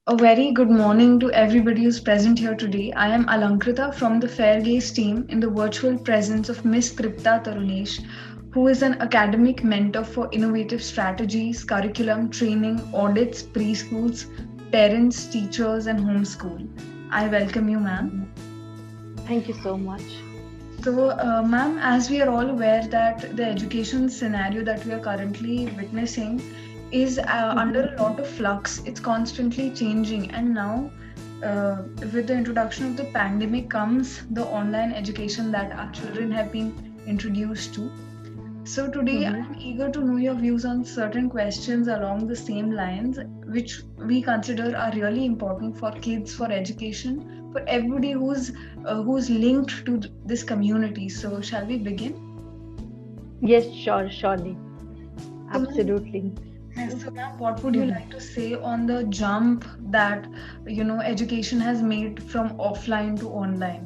A very good morning to everybody who's present here today. I am Alankrita from the Fair Gaze team in the virtual presence of Miss Tripta Tarunesh, who is an academic mentor for innovative strategies, curriculum, training, audits, preschools, parents, teachers, and homeschool. I welcome you, ma'am. Thank you so much. Ma'am, as we are all aware that the education scenario that we are currently witnessing is under a lot of flux. It's constantly changing, and now, with the introduction of the pandemic, comes the online education that our children have been introduced to. So today Mhm. I'm eager to know your views on certain questions along the same lines, which we consider are really important for kids, for education, for everybody who's linked to this community. So shall we begin? Yes, sure, surely. So, ma'am, Absolutely. so, ma'am, what would you Mhm. like to say on the jump that education has made from offline to online?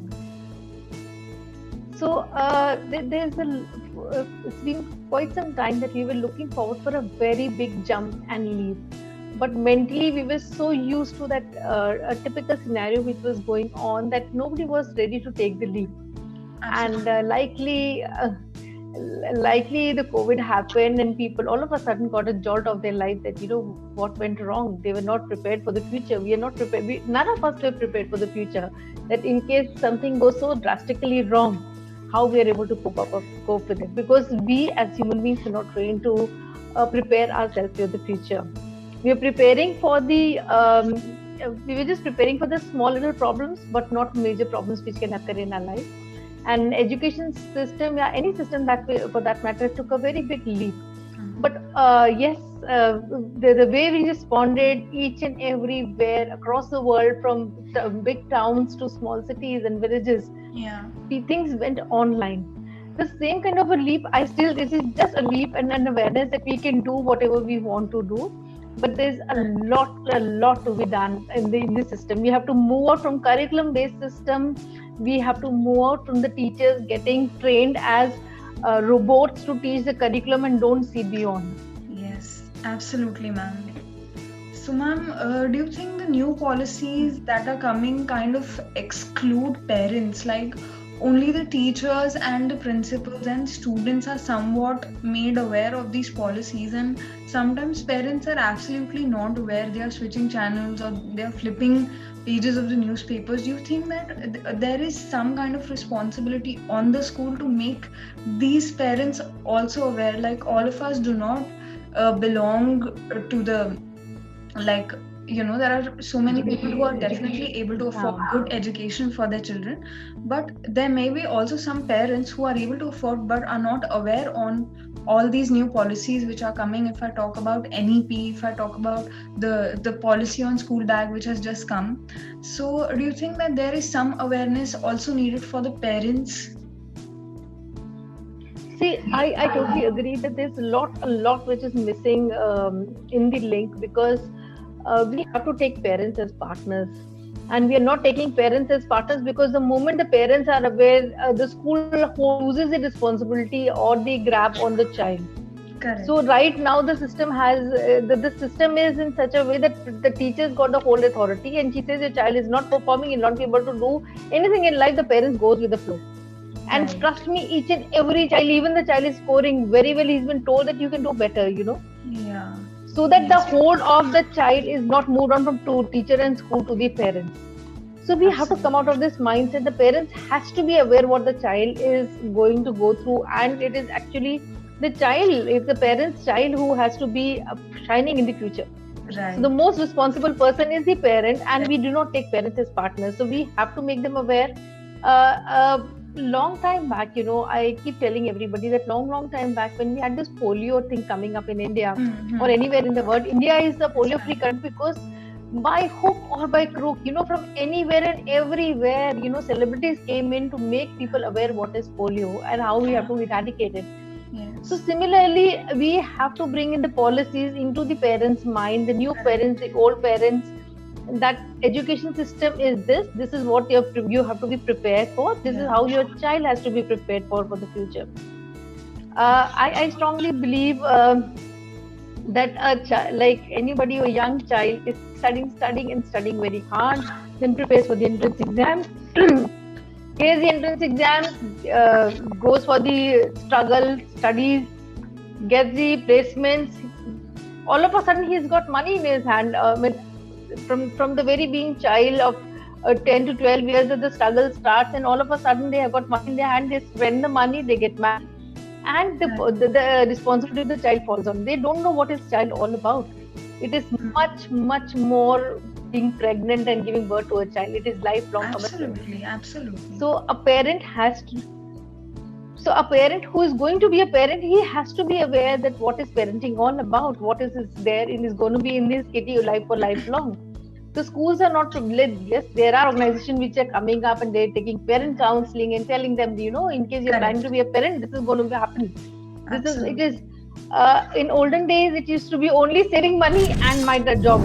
So it's been quite some time that we were looking forward for a very big jump and leap. But mentally, we were so used to that a typical scenario which was going on that nobody was ready to take the leap. And Absolutely. likely the COVID happened and people all of a sudden got a jolt of their life that what went wrong. They were not prepared for the future. We are not prepared. None of us were prepared for the future, that in case something goes so drastically wrong, how we are able to cope with it, because we as human beings are not trained to prepare ourselves for the future. We are preparing for the we were just preparing for the small little problems, but not major problems which can occur in our life. And education system, yeah, any system for that matter, took a very big leap. But yes, the way we responded each and everywhere across the world, from big towns to small cities and villages, Yeah. things went online. The same kind of a leap, this is just a leap and an awareness that we can do whatever we want to do. But there's a lot to be done in this system. We have to move out from curriculum based system. We have to move out from the teachers getting trained as robots to teach the curriculum and don't see beyond. Yes, absolutely, ma'am. So, ma'am, do you think the new policies that are coming kind of exclude parents? Like, only the teachers and the principals and students are somewhat made aware of these policies, and sometimes parents are absolutely not aware. They are switching channels or they are flipping pages of the newspapers. Do you think that there is some kind of responsibility on the school to make these parents also aware? Like, all of us do not belong to the like there are so many people who are definitely able to afford Yeah. good education for their children, but there may be also some parents who are able to afford but are not aware on all these new policies which are coming. If I talk about NEP, if I talk about the policy on school bag which has just come, so do you think that there is some awareness also needed for the parents? See, I totally agree that there's a lot which is missing in the link, because we have to take parents as partners. And we are not taking parents as partners because the moment the parents are aware, the school loses the responsibility or the grab on the child. So Correct. right now the system the system is in such a way that the teachers got the whole authority, and she says your child is not performing, you'll not be able to do anything in life. The parents goes with the flow. And Right. trust me, each and every child, even the child is scoring very well, he's been told that you can do better. Yeah. So that the Yes. whole of the child is not moved on from to teacher and school to the parents. So we have to come out Absolutely. of this mindset. The parents has to be aware what the child is going to go through, and it is actually the child, if the parent's child, who has to be shining in the future. So the Right. most responsible person is the parent, and we do not take parents as partners. So we have to make them aware. Long time back, I keep telling everybody that long time back, when we had this polio thing coming up in India or Mm-hmm. anywhere in the world, India is the That's polio-free right. country, because by hook or by crook, from anywhere and everywhere, celebrities came in to make people aware what is polio and how we have Yeah. to eradicate it. So Yes. similarly, we have to bring in the policies into the parents' mind, the new parents, Correct. the old parents, that education system is this. This is what you have to be prepared for. This is Yeah. how your child has to be prepared for the future. I strongly believe that a child, like anybody, a young child is studying very hard, then prepares for the entrance exams. Clears the entrance exams, goes for the struggle, studies, gets the placements. All of a sudden, he's got money in his hand. From the very being child of 10 to 12 years that the struggle starts, and all of a sudden they have got money in their hand, they spend the money, they get married, and the responsibility of the child falls on. They don't know what is child all about. It is much more being pregnant and giving birth to a child. It is lifelong commitment. Absolutely. So a parent has to. So a parent who is going to be a parent, he has to be aware that what is parenting all about, what is there and is going to be in this kitty life for lifelong. The schools are not yes, there are organizations which are coming up and they're taking parent counseling and telling them, in case you're planning to be a parent, this is going to happen. In olden days, it used to be only saving money and mind a job.